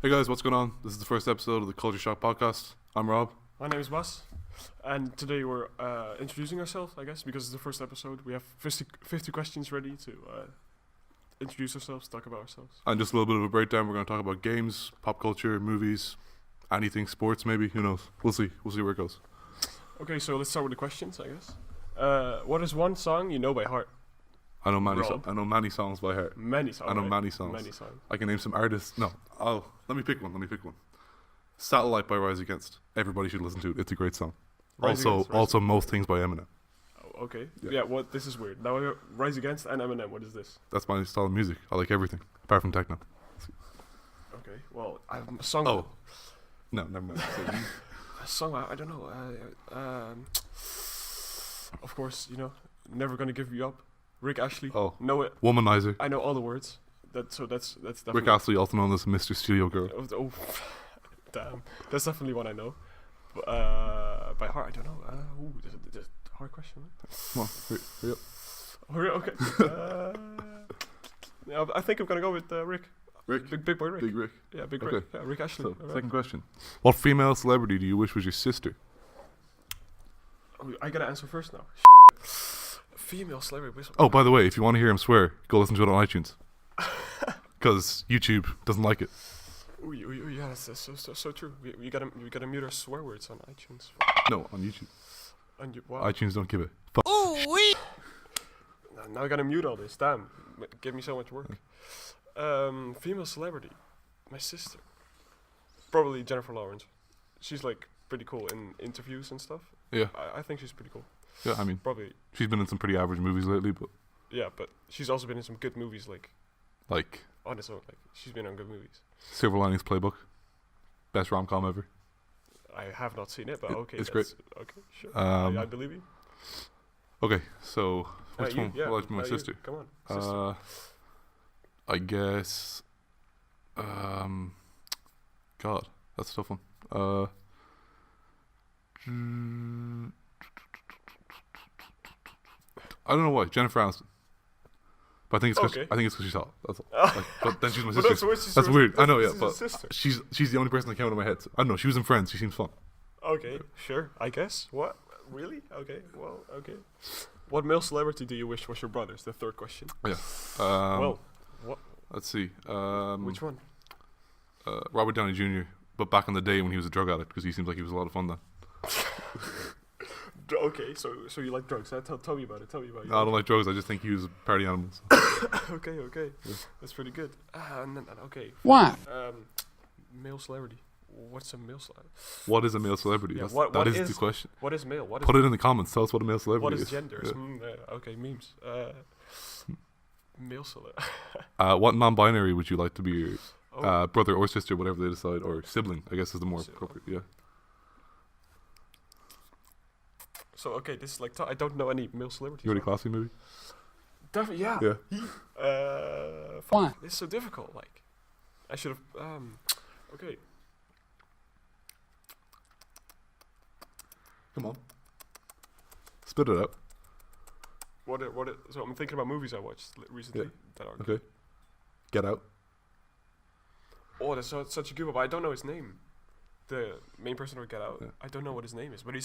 Hey guys, what's going on? This is the first episode of the Culture Shock podcast. I'm Rob. My name is Bas, and today we're introducing ourselves, I guess, because it's the first episode. We have 50 questions ready to introduce ourselves, talk about ourselves. And just a little bit of a breakdown. We're going to talk about games, pop culture, movies, anything, sports maybe. Who knows? We'll see. We'll see where it goes. Okay, so let's start with the questions, I guess. What is one song you know by heart? I know many songs by heart. Many songs. I know right? many songs. Many songs. I can name some artists. No. Oh, let me pick one. Satellite by Rise Against. Everybody should listen to it. It's a great song. Rise Against. Also Most Things by Eminem. Oh, okay. Yeah. Yeah. What? This is weird. Now Rise Against and Eminem. What is this? That's my style of music. I like everything apart from techno. Okay. Well, I have a song. Oh. No, never mind. A song. I don't know. Of course, Never Gonna Give You Up. Rick Ashley. Oh. Know it. Womanizer. I know all the words. That's definitely. Rick Astley, also known as Mr. Studio Girl. Oh, damn. That's definitely one I know. But, by heart, I don't know. This a hard question. Right? Come on, hurry up. Hurry up, okay. Yeah, I think I'm gonna go with Rick. Rick? Big boy Rick. Big Rick. Yeah, Big Okay. Rick. Yeah, Rick Ashley. So, Alright. second question. What female celebrity do you wish was your sister? Oh, I gotta answer first now. Female celebrity. Oh, by the way, if you want to hear him swear, go listen to it on iTunes. Because YouTube doesn't like it. Ooh, yeah, that's so true. We gotta mute our swear words on iTunes. No, on YouTube. Wow. iTunes don't give it. Ooh, now I gotta mute all this. Damn, give me so much work. Female celebrity, my sister. Probably Jennifer Lawrence. She's like pretty cool in interviews and stuff. Yeah. I think she's pretty cool. Yeah, I mean, Probably. she's been in some pretty average movies lately, but Yeah, but she's also been in some good movies, like on its own. Like she's been on good movies. Silver Linings Playbook. Best rom-com ever. I have not seen it, but okay. It's great. Okay, sure. I believe you. Okay, so which one? Yeah, Well, that's my you. sister. Come on, sister. I guess. God, that's a tough one. I don't know why. Jennifer Aniston. But I think it's because she's hot. That's all. But then she's my sister. That's weird. I know, yeah, but she's the only person that came out of my head. So, I don't know. She was in Friends. She seems fun. Okay, sure. I guess. What? Really? Okay. Well, okay. What male celebrity do you wish was your brother's? The third question. Yeah. What? Let's see. Which one? Robert Downey Jr. But back in the day when he was a drug addict, because he seems like he was a lot of fun then. Okay, so you like drugs? Tell me about it. No, I don't like drugs. I just think he was a party animal. So. Okay. Yeah. That's pretty good. And then, okay. What? Male celebrity. What's a male celebrity? What is a male celebrity? Yeah, That is the question. What is male? Put it in the comments. Tell us what a male celebrity is. is. What is gender? Yeah. Okay, memes. Male celebrity. What non-binary would you like to be your Oh. brother or sister, whatever they decide, or sibling, I guess is the more appropriate, yeah. So, okay, this is like, I don't know any male celebrities. You already classy movie? Definitely, yeah. Yeah. Why? This is so difficult, like. I should have, okay. Come on. Spit it out. So I'm thinking about movies I watched recently that are Okay. Get Out. Oh, that's such a good one, but I don't know his name. The main person of Get Out. Yeah. I don't know what his name is, but he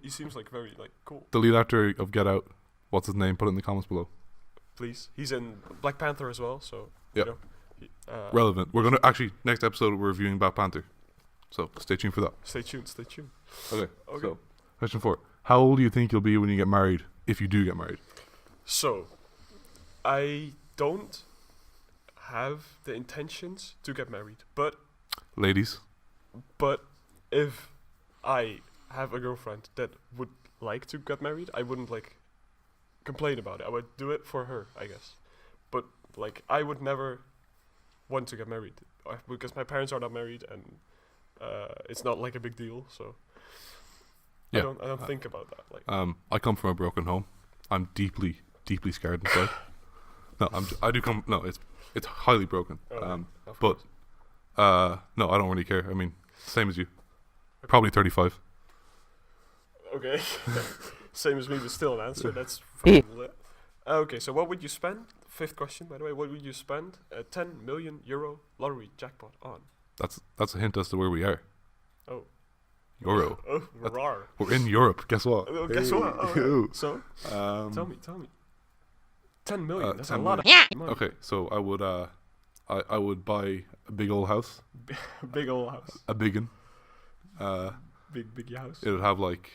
seems like very like cool. The lead actor of Get Out. What's his name? Put it in the comments below. Please, he's in Black Panther as well, so Yeah. Relevant. We're gonna actually next episode we're reviewing Black Panther, so stay tuned for that. Stay tuned. Okay. Okay. So, question 4: how old do you think you'll be when you get married, if you do get married? So, I don't have the intentions to get married, but Ladies. if I have a girlfriend that would like to get married, I wouldn't like complain about it. I would do it for her, I guess. But like, I would never want to get married because my parents are not married, and it's not like a big deal. So Yeah. I don't think about that. Like, I come from a broken home. I'm deeply scared inside. No, I do come. No, it's highly broken. of But course. no, I don't really care. I mean, same as you. Probably 35. Okay. Same as me, but still an answer. That's fucking lit. Okay, so what would you spend? Fifth question, by the way. What would you spend a 10 million euro lottery jackpot on? That's a hint as to where we are. Oh. Euro. Oh, we're in Europe. Guess what? Oh, guess what? Oh, so, tell me. 10 million. That's 10 a lot of money. Okay, so I would buy a big old house. Big old house. A biggin. Big house. It would have like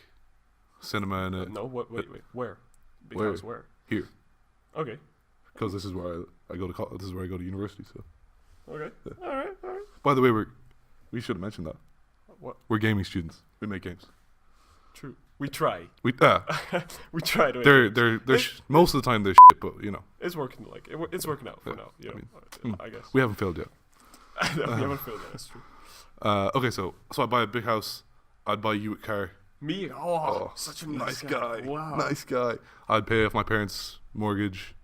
cinema in it. No, wait. Where? Big Where? house where? Here. Okay. Because this is where I go to this is where I go to university. So. Okay. Yeah. All right. By the way, we should have mentioned that. What? We're gaming students. We make games. True. We try. We try to. They're most of the time they're shit, but you know. It's working it's working out for now. You know, I guess. We haven't failed yet. We haven't failed yet. That's true. Okay, so I buy a big house. I'd buy you a car. Me? Oh, such a nice guy. Wow. Nice guy. I'd pay off my parents' mortgage.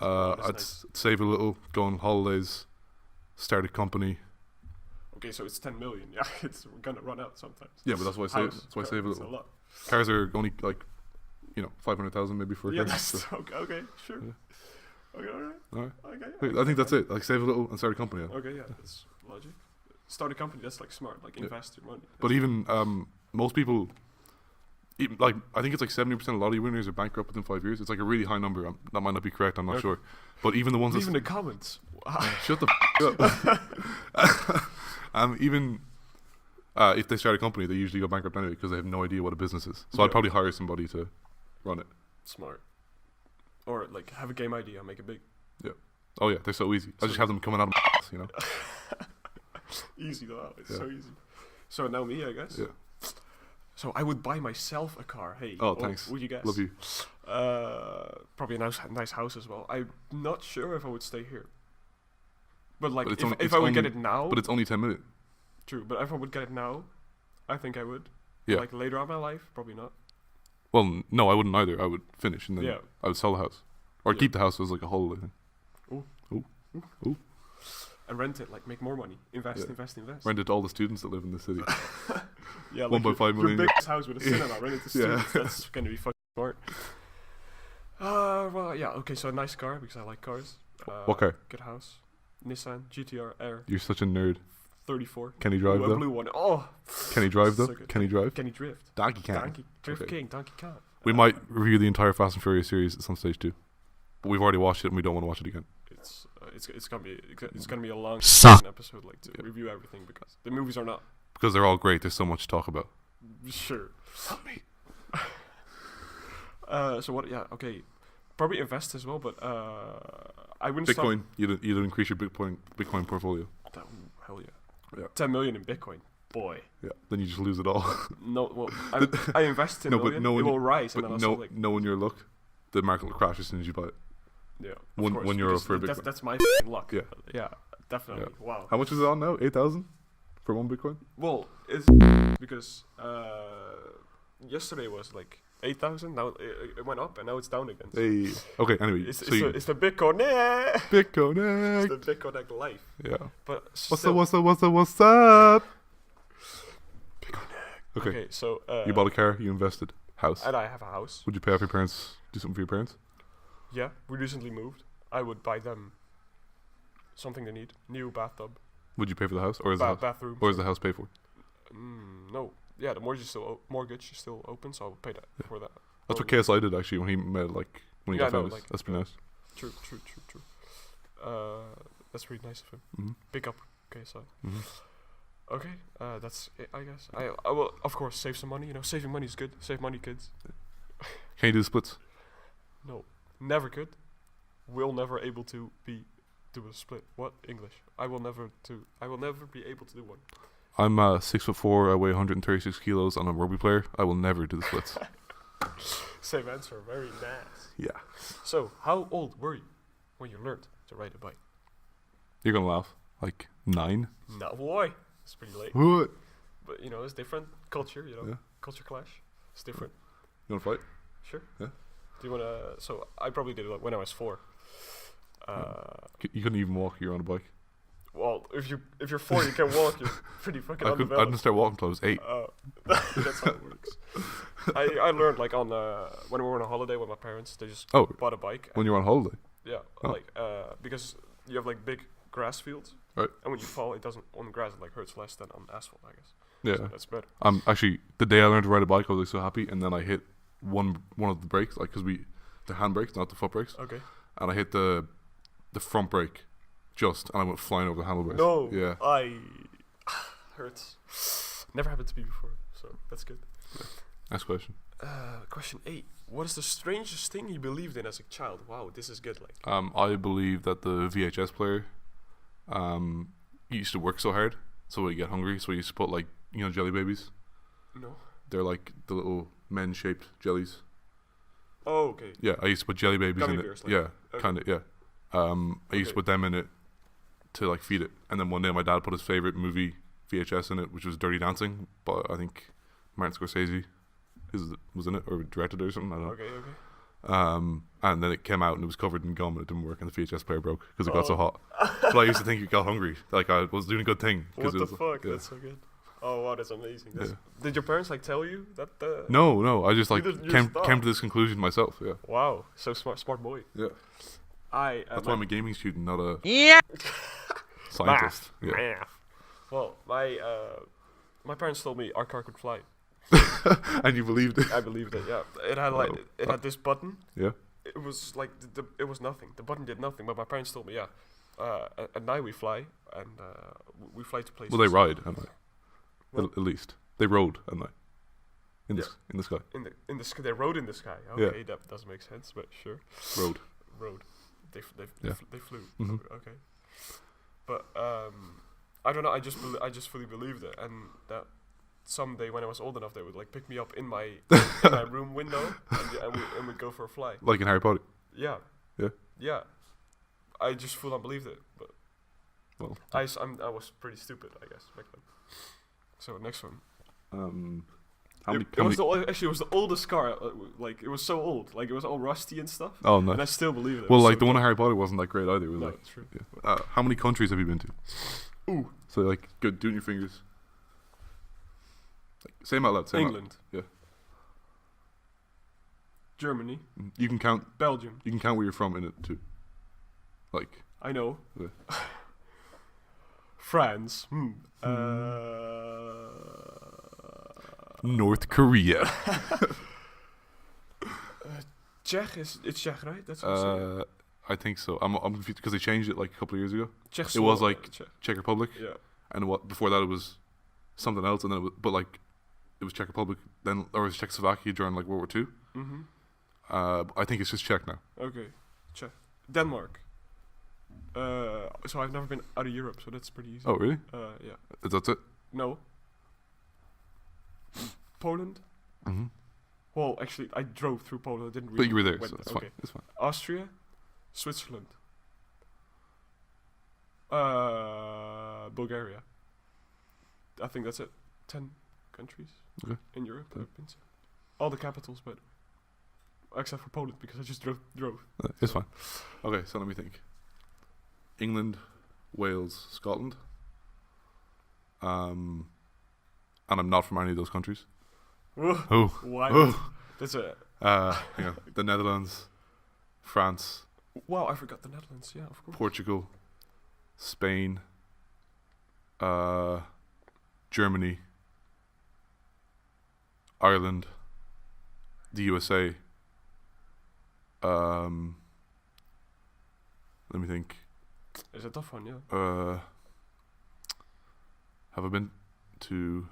I'd save a little, go on holidays, start a company. Okay, so it's 10 million. Yeah, it's gonna run out sometimes. Yeah, but that's why I save. That's why I save a little. Cars are only like, 500,000 maybe for a car. That's okay, sure. Yeah. Okay, all right. Okay. I think that's it. Like save a little and start a company. Yeah. Okay, yeah, that's logic. Start a company. That's like smart. Like invest your money. But even most people, like I think it's like 70% of lottery winners are bankrupt within 5 years. It's like a really high number. That might not be correct. I'm not sure. But even the ones leave in the comments. Shut the up. Even if they start a company, they usually go bankrupt anyway because they have no idea what a business is. So I'd probably hire somebody to run it. Smart. Or like have a game idea, make it big. Yeah. Oh yeah, they're so easy. I just have them coming out of my ass, you know. Easy though. It's so easy. So now me, I guess. Yeah. So I would buy myself a car. Hey. Oh, thanks. Would you guess? Love you. Probably a nice house as well. I'm not sure if I would stay here. But like, but if I would get it now. But it's only 10 minutes. True, but if I would get it now, I think I would. Yeah. Like later on in my life, probably not. Well, no, I wouldn't either. I would finish and then I would sell the house, or keep the house as like a holiday thing. Ooh. And rent it, like make more money. Invest. Rent it to all the students that live in the city. Yeah, 1.5 million. Your big house with a cinema, rent it to students. That's gonna be fucking smart. Well, yeah. Okay, so a nice car because I like cars. What car? Good house. Nissan GTR Air. You're such a nerd. 34. Can he drive though? A blue one. Oh. Can he drive though? So Can he drive? Can he drift? Donkey can. Drift King. Donkey can't. We might review the entire Fast and Furious series at some stage too, but we've already watched it and we don't want to watch it again. It's gonna be a long episode like to review everything because the movies are not. Because they're all great. There's so much to talk about. Sure. Help me. So what? Yeah. Okay. Probably invest as well, but I wouldn't. Bitcoin. You'd increase your Bitcoin portfolio. Hell yeah. 10 million in Bitcoin. Boy. Yeah. Then you just lose it all. No. Well, I invest in million. It will rise. But knowing your luck, the market will crash as soon as you buy it. Yeah. €1 for a Bitcoin. That's my luck. Yeah. Yeah. Definitely. Yeah. Wow. How much is it on now? 8,000 for one Bitcoin. Well, it's because yesterday was like 8,000. Now it went up and now it's down again. So hey. Okay. Anyway, it's the Bitcoin. Bitcoin. It's the Bitcoin life. Yeah. But what's up? Okay. So you bought a car. You invested. House. And I have a house. Would you pay off your parents? Do something for your parents? Yeah, we recently moved. I would buy them something they need. New bathtub. Would you pay for the house, or is bathroom? Or is the house paid for? No. Yeah, the mortgage is still open, so I'll pay that for that. That's what KSI did actually when he when he got famous. That's pretty nice. True. That's really nice of him. Mm-hmm. Big up KSI. Mm-hmm. Okay, that's it, I guess. I will of course save some money. You know, saving money is good. Save money, kids. Can you do the splits? No, never could. Will never able to do a split. What English? I will never be able to do one. I'm 6'4". I weigh 136 kilos. I'm a rugby player. I will never do the splits. Same answer. Very nice. Yeah. So, how old were you when you learned to ride a bike? You're gonna laugh. Like 9. No, boy. It's pretty late. What? But you know, it's different culture. You know, yeah. Culture clash. It's different. You wanna fight? Sure. Yeah. Do you wanna? So I probably did it when I was 4. You couldn't even walk. You're on a bike. Well, if you're 4, you can walk. You're pretty fucking undeveloped. I didn't start walking until I was 8. That's how it works. I learned like on when we were on a holiday with my parents. They just bought a bike. When you were on holiday. Yeah, like because you have like big grass fields. Right. And when you fall, it doesn't on grass. It like hurts less than on asphalt, I guess. Yeah. So that's better. Actually, the day I learned to ride a bike, I was like so happy, and then I hit one of the brakes, like because the hand brakes, not the foot brakes. Okay. And I hit the front brake, and I went flying over the handlebars. No. Yeah. Hurts. Never happened to me before, so that's good. Yeah. Next question. Question 8. What is the strangest thing you believed in as a child? Wow, this is good. Like. I believe that the VHS player, used to work so hard, so we get hungry. So we used to put like jelly babies. No. They're like the little men-shaped jellies. Oh, okay. Yeah, I used to put jelly babies Gummy in bears, it. like. Yeah, Okay. kind of. Yeah. I used to put them in it to like feed it, and then one day my dad put his favorite movie VHS in it, which was Dirty Dancing, but I think Martin Scorsese was in it or directed it or something. I don't know. Okay. And then it came out and it was covered in gum and it didn't work and the VHS player broke because it got so hot. But I used to think it got hungry, like I was doing a good thing. What the was, fuck? Yeah. That's so good. Oh wow, that's amazing. Did your parents like tell you that? No. I just like You came just to this conclusion myself. Yeah. Wow, so smart boy. Yeah. That's why I'm a gaming student, not a scientist. Math. Well, my parents told me our car could fly. And you believed it? I believed it. Yeah, it had like it had this button. Yeah. It was like it was nothing. The button did nothing. But my parents told me, at night we fly and we fly to places. Well, they ride at night. Well, At least they rode at night. In the sky. In the sky, they rode in the sky. Okay, that doesn't make sense, but sure. Rode. They flew. Mm-hmm. Okay. But I don't know. I just fully believed it, and that someday when I was old enough, they would like pick me up in my room window, and we'd go for a fly. Like in Harry Potter. Yeah. Yeah. Yeah. I just full on believed it, but I was pretty stupid, I guess, back then. So next one. It was the oldest car. Like it was so old. Like it was all rusty and stuff. Oh no! And I still believe it. Well, like the one in Harry Potter wasn't that great either. It was no, like, true. Yeah. How many countries have you been to? Ooh. So like, go doing your fingers. Like, say them out loud. Say England. Yeah. Germany. You can count. Belgium. You can count where you're from in it too. Like. I know. Yeah. France. North Korea. Czech it's Czech, right? That's what I think so. I'm confused because they changed it like a couple of years ago. Czech. It was like Czech Republic. Yeah. And before that it was something else, and then it was Czech Republic, then or it was Czechoslovakia during like World War II. Mm-hmm. I think it's just Czech now. Okay. Czech. Denmark. So I've never been out of Europe, so that's pretty easy. Oh really? Yeah. That's it. No. Poland. Mm-hmm. Well, actually, I drove through Poland. I didn't really. But you were there, went so it's okay. fine. It's fine. Austria, Switzerland, Bulgaria. I think that's it. 10 countries in Europe that I've been to. All the capitals, but except for Poland because I just drove. It's fine. Okay, so let me think. England, Wales, Scotland. And I'm not from any of those countries. Oh, why? That's it. The Netherlands, France. Wow, I forgot the Netherlands. Yeah, of course. Portugal, Spain, Germany, Ireland, the USA. Let me think. It's a tough one, yeah. Have I been to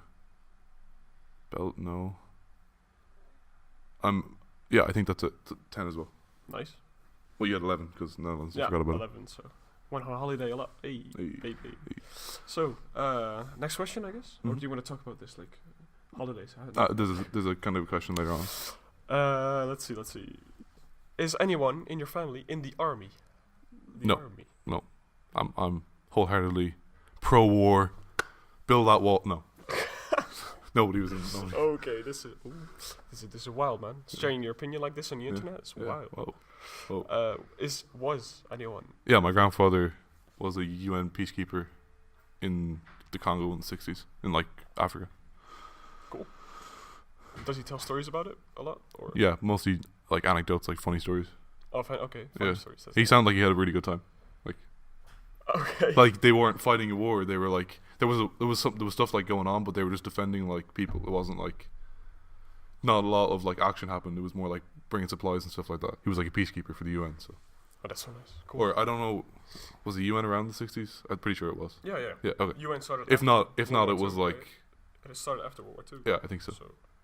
No. Yeah, I think that's it. 10 as well. Nice. Well, you had 11 because Netherlands. Yeah, I forgot about 11. So went on holiday a lot. Hey. So next question, I guess. Or do you want to talk about this, like holidays? There's a kind of question later on. Let's see. Is anyone in your family in the army? No. I'm wholeheartedly pro-war. Build that wall. No. Nobody was in the army. Okay, this is wild, man. Sharing your opinion like this on the internet is wild. Whoa. Was anyone? Yeah, my grandfather was a UN peacekeeper in the Congo in the 60s, in like Africa. Cool. Does he tell stories about it a lot? Or? Yeah, mostly like anecdotes, like funny stories. Oh, okay. Funny stories. He sounded like he had a really good time. Like, Okay. Like they weren't fighting a war. They were like there was stuff like going on, but they were just defending like people. It wasn't like not a lot of like action happened. It was more like bringing supplies and stuff like that. He was like a peacekeeper for the UN. So. Oh, that's so nice. Cool. Or I don't know, was the UN around the 60s? I'm pretty sure it was. Yeah. Yeah. Okay. UN started. If not, it was like. Right? It started after World War II. Yeah, I think so.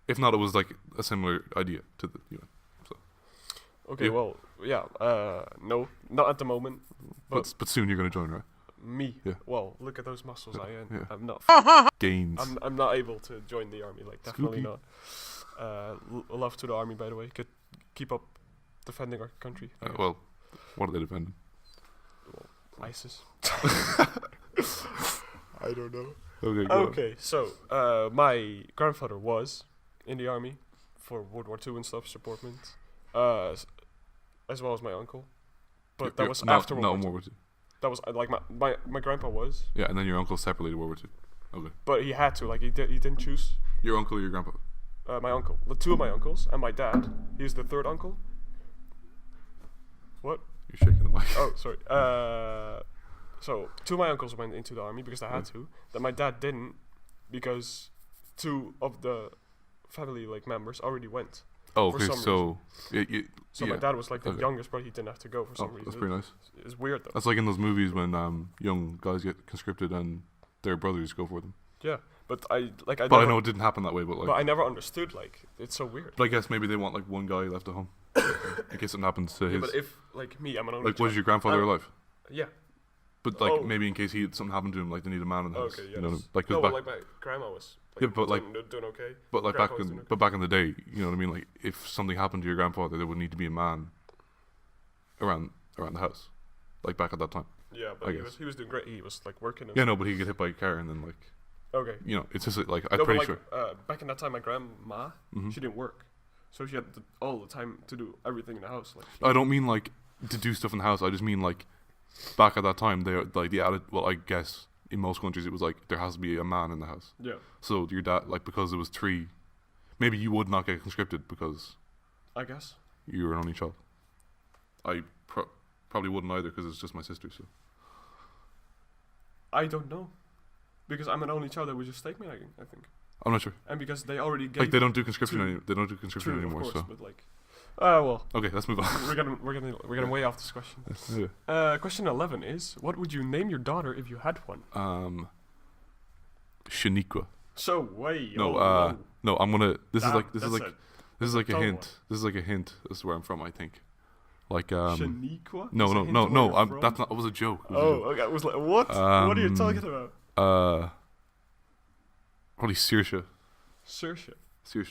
If not, it was like a similar idea to the UN. So. Okay. Yeah. Well, yeah. No, not at the moment. But soon you're gonna join, right? Me. Yeah. Well, look at those muscles I am. Yeah. I'm not. Gains. I'm not able to join the army. Like definitely not. Love to the army, by the way. Could keep up defending our country. Well, what are they defending? Well, ISIS. I don't know. Okay. So my grandfather was in the army for World War II and stuff, supportment, as well as my uncle. But that was after World War II. That was like my grandpa was. Yeah, and then your uncle separated World War II. Okay. But he had to, like he didn't choose. Your uncle or your grandpa? My uncle. The two of my uncles and my dad. He's the third uncle. What? You're shaking the mic. Oh, sorry. So two of my uncles went into the army because they had to. Then my dad didn't because two of the family like members already went. Oh, okay. So my dad was like the youngest, but he didn't have to go for some reason. That's pretty nice. It's weird though. That's like in those movies when young guys get conscripted and their brothers go for them. Yeah, but I know it didn't happen that way, but I never understood. Like it's so weird. But I guess maybe they want like one guy left at home in case something happens to his. But if like me, I'm an only. Like, was your grandfather alive? Yeah. But like maybe in case something happened to him, like they need a man in the house. Okay, yes. You know, like no, but like my grandma was. Like, but like doing okay. But like back in the day, you know what I mean? Like if something happened to your grandfather, there would need to be a man around the house, like back at that time. Yeah, but he was doing great. He was like working. Yeah, no, but he get hit by a car and then like. Okay. You know, it's just like I'm pretty sure. Back in that time, my grandma she didn't work, so she had all the time to do everything in the house. Like I don't mean like to do stuff in the house. I just mean like back at that time, they like the added. Well, I guess in most countries it was like there has to be a man in the house. Yeah. So your dad, like because it was 3, maybe you would not get conscripted because. I guess. You were an only child. I probably wouldn't either because it's just my sister. So. I don't know. Because I'm an only child, that would just take me. I think. I'm not sure. And because they already gave like they don't do conscription anymore. They don't do conscription anymore. Of course, so. But like, well. Okay, let's move on. we're gonna way off this question. Question 11 is: what would you name your daughter if you had one? Shaniqua. So way. No. I'm gonna. This is like a hint. This is like a hint. This is where I'm from. I think. Like Shaniqua. No. That's not. It was a joke. Okay. I was like, what? What are you talking about? Probably Saoirse. Saoirse,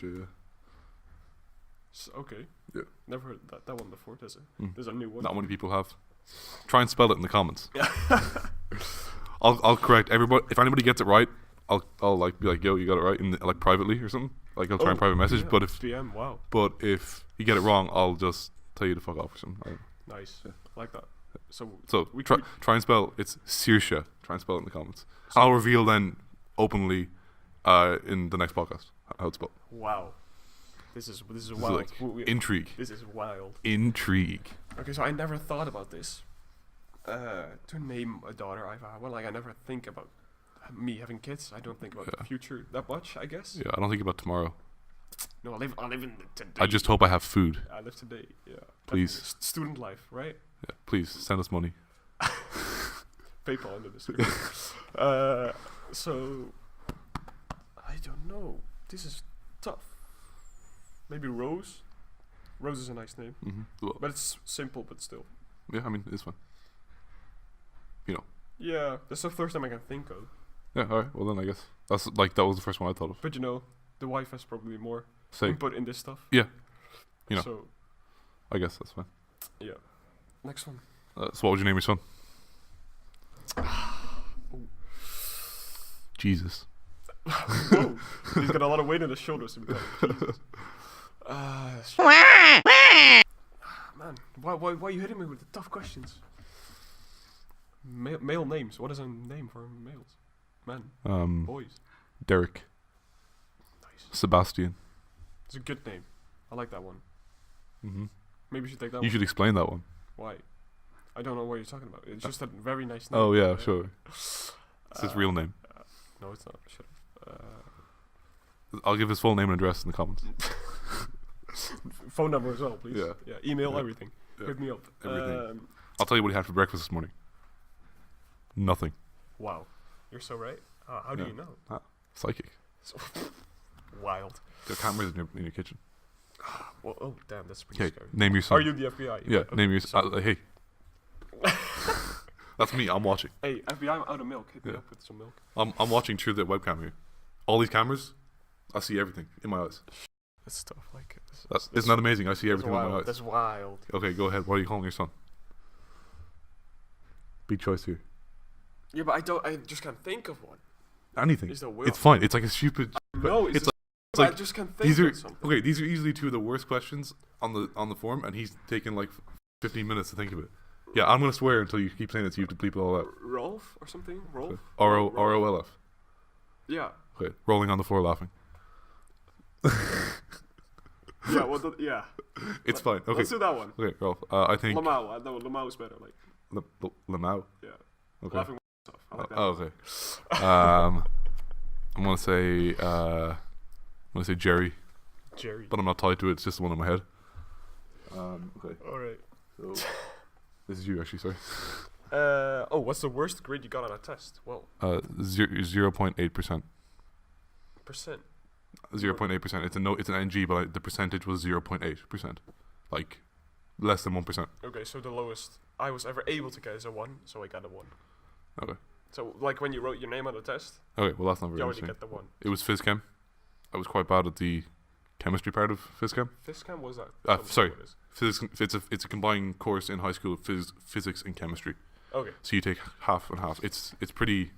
yeah. Okay. Yeah. Never heard that one before, does it? There's a new one. Not many people have. Try and spell it in the comments. I'll correct everybody. If anybody gets it right, I'll like be like, yo, you got it right, in like privately or something. Like I'll try and private message. Yeah. But if you get it wrong, I'll just tell you to fuck off or something. Nice. Yeah. Like that. So try and spell. It's Saoirse. Try and spell it in the comments. I'll reveal then openly in the next podcast how it's spelled. Wow, this is wild. Like intrigue. This is wild. Intrigue. Okay, so I never thought about this. To name a daughter, I never think about me having kids. I don't think about the future that much. I guess. Yeah, I don't think about tomorrow. No, I live in today. I just hope I have food. I live today. Yeah. Please. Student life, right? Yeah. Please send us money. PayPal in the description. So I don't know. This is tough. Maybe Rose. Rose is a nice name, well, but it's simple, but still. Yeah, I mean it's fine. You know. Yeah, that's the first time I can think of. Yeah. All right. Well, then I guess that was the first one I thought of. But you know, the wife has probably more input in this stuff. Yeah. You know. So. I guess that's fine. Yeah. Next one. So what would you name your son? Jesus. Whoa. He's got a lot of weight on his shoulders. Man, why are you hitting me with the tough questions? Male names. What is a name for males? Men. Boys. Derek. Nice. Sebastian. It's a good name. I like that one. Mm-hmm. Maybe you should take that one. You should explain that one. Why? I don't know what you're talking about. It's just a very nice name. Oh yeah, sure. It's his real name. No, it's not. Shut up. I'll give his full name and address in the comments. Phone number as well, please. Yeah. Email, everything. Yeah. Hit me up. Everything. I'll tell you what he had for breakfast this morning. Nothing. Wow. You're so right. How do you know? Psychic. Wild. There are cameras in your kitchen. Well, oh, damn, that's pretty scary. Name your son. Are you the FBI? Yeah, name your son. Hey. That's me. I'm watching. Hey, FBI, I'm out of milk. Hit me up with some milk. I'm watching through the webcam here. All these cameras, I see everything in my eyes. That's tough. Like, isn't that amazing? I see everything in my eyes. That's wild. Okay, go ahead. What are you calling your son? Big choice here. Yeah, but I just can't think of one. Anything. Is there will? It's fine. It's like a stupid. No, it's like I just can't think of something. Okay, these are easily two of the worst questions on the form, and he's taken like 15 minutes to think of it. Yeah, I'm gonna swear until you keep saying it, so you have to bleep it all out. Rolf or something? Rolf? R-O-L-F. Yeah. Okay, rolling on the floor laughing. Yeah, well, yeah. It's fine. Okay. Let's do that one. Okay, Rolf. I think. Lamau. I know Lamau is better. Like. Lamau? Yeah. Okay. Laughing stuff. I like that. Oh, okay. I'm gonna say Jerry. Jerry. But I'm not tied to it. It's just the one in my head. Okay. All right. So this is you actually. Sorry. What's the worst grade you got on a test? Well. 0.8%. Percent. 0.8%. It's an NG, but the percentage was 0.8%. Like less than 1%. Okay, so the lowest I was ever able to get is a 1, so I got a 1. Okay. So like when you wrote your name on the test. Okay, well that's not very you already interesting. get the 1. It was phys chem. I was quite bad at the chemistry part of phys chem. Phys chem was that? Sorry. Physics. It's a combined course in high school of physics and chemistry. Okay. So you take half and half. It's pretty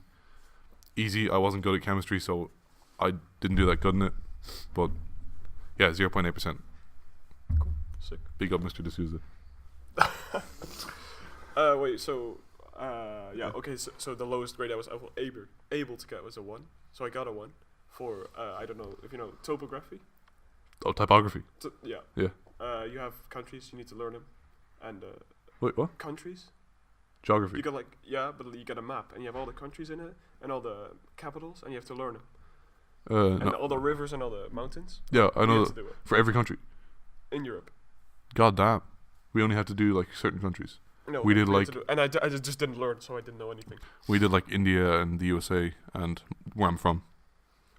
easy. I wasn't good at chemistry, so I didn't do that good in it. But yeah, 0.8%. Cool. Sick. Big up, Mr. D'Souza. Wait. So. Okay. So the lowest grade I was able to get was a 1. So I got a 1 for I don't know if you know topography. Oh, typography. Yeah. Yeah. You have countries, you need to learn them, and wait, what? Countries. Geography. You got but you get a map, and you have all the countries in it, and all the capitals, and you have to learn them. And all the rivers and all the mountains. Yeah, I know. For every country. In Europe. God damn. We only had to do like certain countries. No, we did like, and I just didn't learn, so I didn't know anything. We did like India and the USA and where I'm from.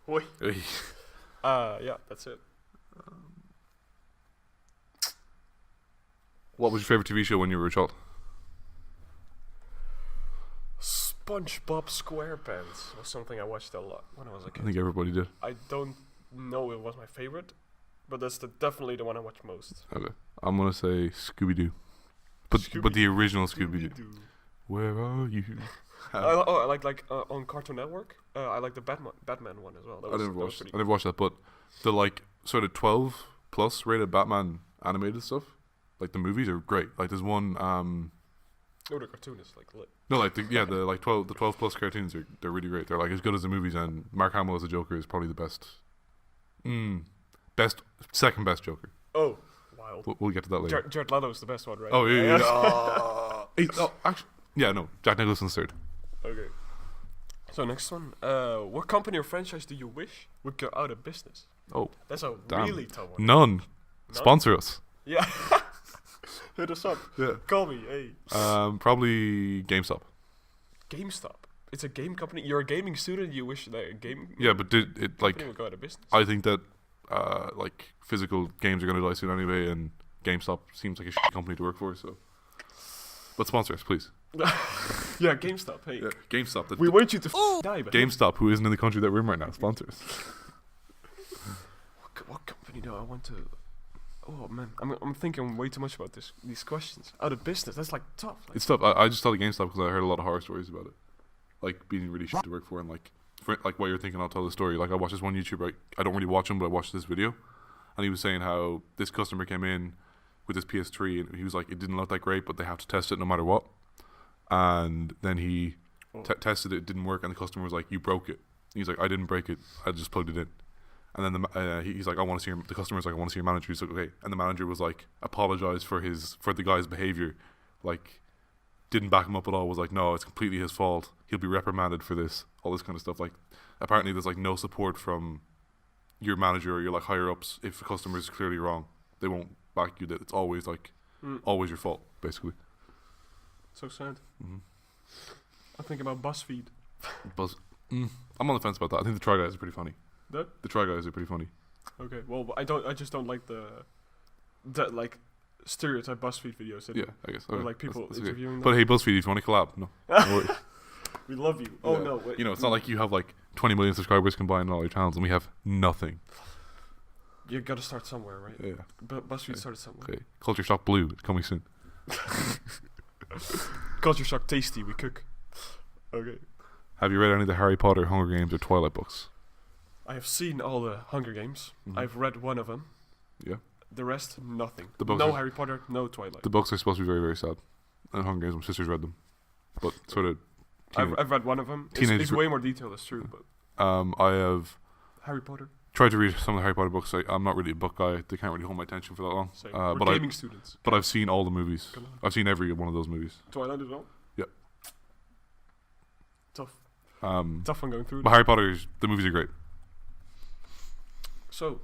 Oi. Yeah, that's it. What was your favorite TV show when you were a child? SpongeBob SquarePants was something I watched a lot when I was a kid. I think everybody did. I don't know it was my favorite, but that's definitely the one I watched most. Okay, I'm gonna say Scooby-Doo, but the original Scooby-Doo. Where are you? I like on Cartoon Network. I like the Batman one as well. I never watched that, but the like sort of 12 plus rated Batman animated stuff, like the movies are great. Like there's one. The cartoon is like lit. No, like the 12 plus cartoons they're really great. They're like as good as the movies, and Mark Hamill as a Joker is probably the best. Second best Joker. Oh, wild. We'll get to that later. Jared Leto's the best one, right? Oh yeah. Actually, yeah, no, Jack Nicholson's third. Okay. So next one, what company or franchise do you wish would go out of business? Oh, that's a really tough one. None. Sponsor us. Yeah. Hit us up. Yeah. Call me. Hey. Probably GameStop. GameStop. It's a game company. You're a gaming student. You wish that a game. Yeah, but did it like? Would go out of business. I think that like physical games are gonna die soon anyway, and GameStop seems like a shit company to work for. So, but sponsor us, please. Yeah, GameStop. Hey. Yeah, GameStop. We want you to die. GameStop, who isn't in the country that we're in right now, sponsors. What company do I want to? Oh man, I'm thinking way too much about these questions. Out of business, that's like tough. Like, it's tough. I just thought of GameStop because I heard a lot of horror stories about it, like being really shit to work for, and like what you're thinking. I'll tell the story. Like I watched this one YouTuber. I don't really watch him, but I watched this video, and he was saying how this customer came in with his PS3, and he was like, it didn't look that great, but they have to test it no matter what. And then he tested it, it didn't work, and the customer was like, you broke it. And he's like, I didn't break it, I just plugged it in. And then he's like, I want to see the customer's like, I want to see your manager. He's like, okay. And the manager was like, apologize for the guy's behavior, like didn't back him up at all. Was like, no, it's completely his fault. He'll be reprimanded for this. All this kind of stuff. Like, apparently there's like no support from your manager or your like higher ups if a customer is clearly wrong. They won't back you. That it's always like always your fault, basically. So sad. Mm-hmm. I'm thinking about BuzzFeed. I'm on the fence about that. I think the Try Guys are pretty funny. The Try Guys are pretty funny. Okay, well, I just don't like the like stereotype BuzzFeed videos. Yeah, I guess. Or like people interviewing them. But hey, BuzzFeed, if you want to collab, no. We love you. Oh no, wait. You know, it's not like you have like 20 million subscribers combined on all your channels, and we have nothing. You gotta start somewhere, right? Yeah. But BuzzFeed started somewhere. Okay. Culture Shock Blue coming soon. Culture Shock Tasty, we cook. Okay. Have you read any of the Harry Potter, Hunger Games, or Twilight books? I have seen all the Hunger Games. Mm-hmm. I've read one of them. Yeah. The rest, nothing. No Harry Potter, no Twilight. The books are supposed to be very, very sad. And Hunger Games, my sisters read them. But sort of... I've read one of them. It's way more detailed, that's true. But I have... Harry Potter? Tried to read some of the Harry Potter books. I'm not really a book guy. They can't really hold my attention for that long. We're gaming students. But I've seen all the movies. I've seen every one of those movies. Twilight as well? Yep. Tough. Tough one going through. But Harry Potter, the movies are great. So,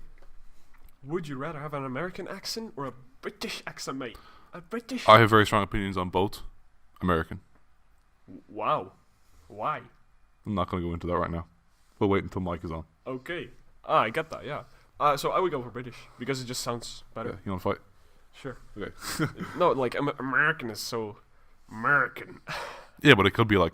would you rather have an American accent or a British accent, mate? A British... I have very strong opinions on both. American. Wow. Why? I'm not going to go into that right now. We'll wait until Mike is on. Okay. I get that, yeah. So I would go for British, because it just sounds better. Yeah, you want to fight? Sure. Okay. No, like, American is so... American. Yeah, but it could be like...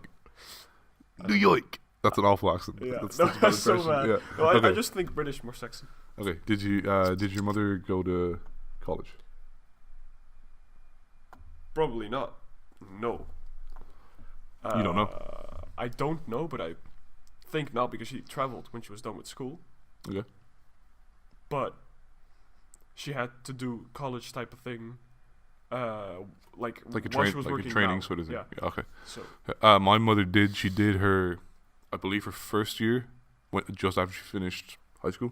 New York. That's an awful accent. Yeah. That's so bad. Yeah. No, okay. I just think British more sexy. Okay. Did your mother go to college? Probably not. No. You don't know? I don't know, but I think not, because she traveled when she was done with school. Okay. But she had to do college type of thing, like a training sort of thing. Yeah. Okay. So my mother did. She did her, I believe, her first year, just after she finished high school,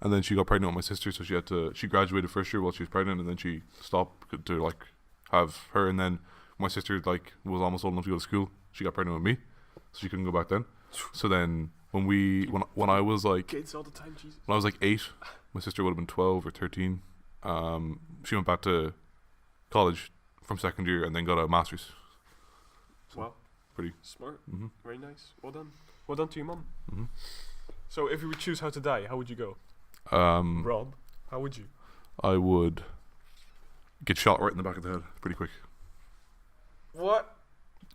and then she got pregnant with my sister. So she graduated first year while she was pregnant, and then she stopped to like have her. And then my sister like was almost old enough to go to school. She got pregnant with me, so she couldn't go back then. So then when I was like kids all the time, Jesus. When I was like 8, my sister would have been 12 or 13. She went back to college from second year and then got a master's. So wow, pretty smart. Mm-hmm. Very nice. Well done to your mom. Mm-hmm. So if you would choose how to die, how would you go? Rob, how would you? I would get shot right in the back of the head pretty quick. What?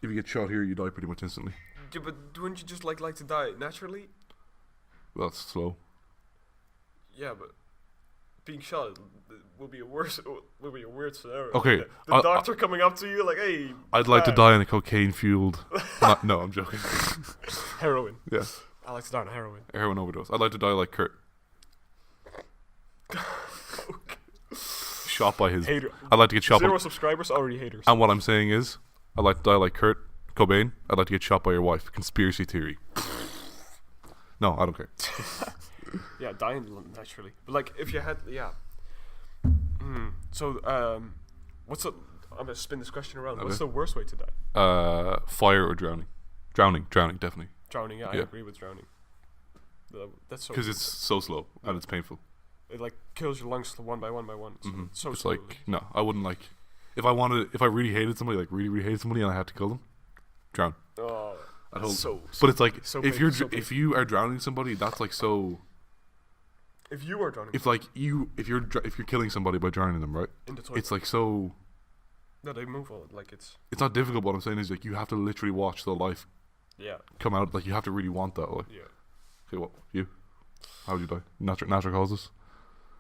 If you get shot here, you die pretty much instantly. Yeah, but wouldn't you just like to die naturally? Well, that's slow. Yeah, but being shot will be a weird scenario. Okay, the doctor coming up to you like, "Hey." I'd like to die in a cocaine-fueled. No, I'm joking. Heroin. Yeah. I like to die on heroin. Heroin overdose. I'd like to die like Kurt. Okay. Shot by his. Hater. I'd like to get shot. 0 subscribers, already haters. And what I'm saying is, I'd like to die like Kurt Cobain. I'd like to get shot by your wife. Conspiracy theory. No, I don't care. Yeah, dying naturally. But like, if you had, yeah. So, what's the? I'm gonna spin this question around. Okay. What's the worst way to die? Fire or drowning. Drowning, definitely. Drowning, yeah. I agree with drowning. That's so. Because it's so slow and it's painful. It like kills your lungs one by one. So so it's slowly. like no, I wouldn't like. If I really hated somebody, like really hated somebody, and I had to kill them, drown. Oh, but it's like so if you are drowning somebody, that's like so. If you are drowning, if you're killing somebody by drowning them, right? In the toilet. It's like so. No, they move on like it's. It's not difficult. What I'm saying is like you have to literally watch the life. Yeah. Come out like you have to really want that. Like. Yeah. Okay, what you? How would you die? Natural causes.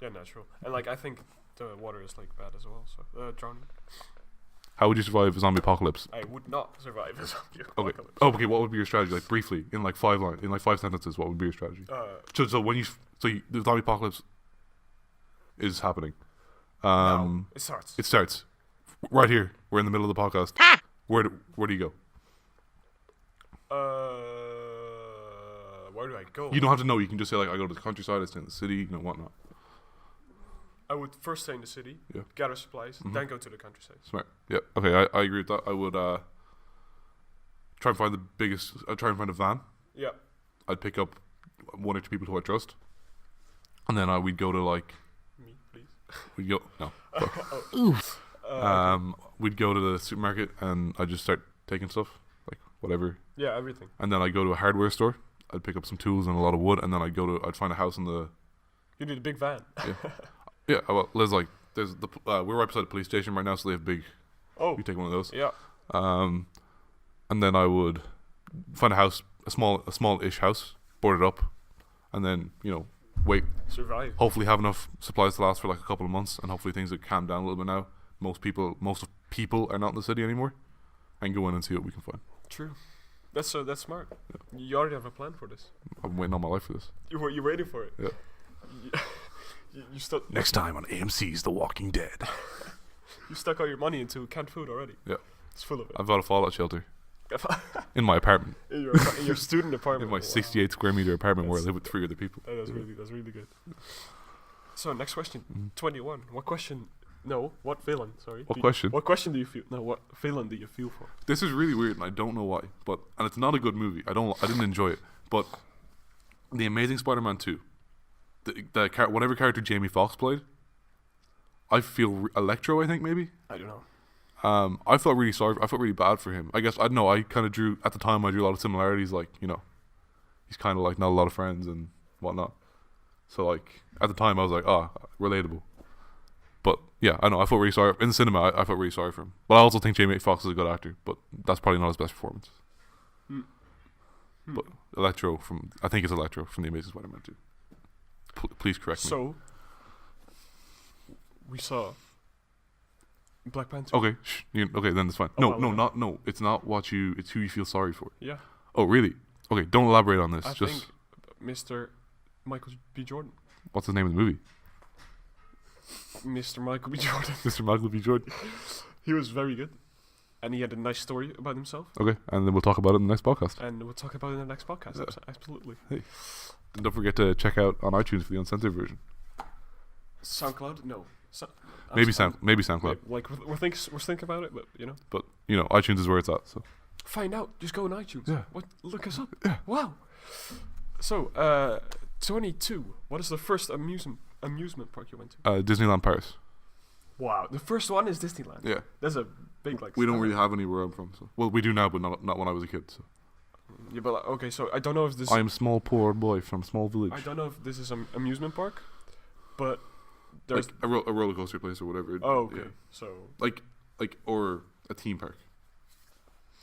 Yeah, natural. And like I think the water is like bad as well. So drowning. How would you survive a zombie apocalypse? I would not survive a zombie apocalypse. Okay. Oh, okay. What would be your strategy? Like briefly, in like 5 sentences, what would be your strategy? So when the zombie apocalypse is happening. No, it starts. It starts right here. We're in the middle of the podcast. Where do you go? Where do I go? You don't have to know. You can just say like I go to the countryside. I stay in the city. Whatnot. I would first stay in the city, gather supplies, then go to the countryside. Smart. Yeah. Okay, I agree with that. I would try and find try and find a van. Yeah. I'd pick up 1 or 2 people who I trust, and then we'd go to like. Me, please. We'd go no. Okay. We'd go to the supermarket and I'd just start taking stuff, like whatever. Yeah, everything. And then I'd go to a hardware store. I'd pick up some tools and a lot of wood, and then I'd find a house in the. You need a big van. Yeah. Yeah. Well, there's we're right beside the police station right now, so they have big. Oh. You take one of those. Yeah. And then I would find a house, a small-ish house, board it up, and then wait. Survive. Hopefully, have enough supplies to last for like a couple of months, and hopefully things will calm down a little bit now. Most people are not in the city anymore, and go in and see what we can find. True. That's smart. Yeah. You already have a plan for this. I'm waiting all my life for this. You're waiting for it. Yeah. You stuck. Next time on AMC's The Walking Dead. You stuck all your money into canned food already. Yeah. It's full of it. I've got a fallout shelter. In my apartment. In your student apartment. In my 68 square meter apartment where I live with 3 other people. That's really good. So next question, 21. What question? No, what villain? Sorry. What question? What question do you feel? No, what villain do you feel for? This is really weird, and I don't know why. And it's not a good movie. I didn't enjoy it. But The Amazing Spider-Man 2, whatever character Jamie Foxx played, I feel Electro. I think maybe. I don't know. I felt really sorry. I felt really bad for him. I guess I don't know. I kind of drew at the time. I drew a lot of similarities. Like he's kind of like not a lot of friends and whatnot. So like at the time, I was like, relatable. But yeah, I know. I felt really sorry in the cinema. I felt really sorry for him. But I also think Jamie Foxx is a good actor. But that's probably not his best performance. But Electro I think it's Electro from The Amazing Spider-Man 2. Please correct me. So we saw Black Panther. Okay, okay, then it's fine. No, it's not it's who you feel sorry for. Yeah. Oh, really? Okay, don't elaborate on this. I think Mr. Michael B. Jordan. What's the name of the movie? Mr. Michael B. Jordan. Mr. Michael B. Jordan. He was very good. And he had a nice story about himself. Okay, and then we'll talk about it in the next podcast. Yeah. Absolutely. Hey. And don't forget to check out on iTunes for the uncensored version. SoundCloud? No. Maybe SoundCloud. Like we're thinking about it, but But iTunes is where it's at. So find out. Just go on iTunes. Yeah. Look us up. Yeah. Wow. So 22. What is the first amusement park you went to? Disneyland Paris. Wow. The first one is Disneyland. Yeah. That's a big We don't really have any where I'm from. So. Well, we do now, but not when I was a kid. So. Yeah, but okay. So I don't know if this. I am small poor boy from small village. I don't know if this is an amusement park, but there's like a roller coaster place or whatever. Oh, okay. Yeah. So like or a theme park.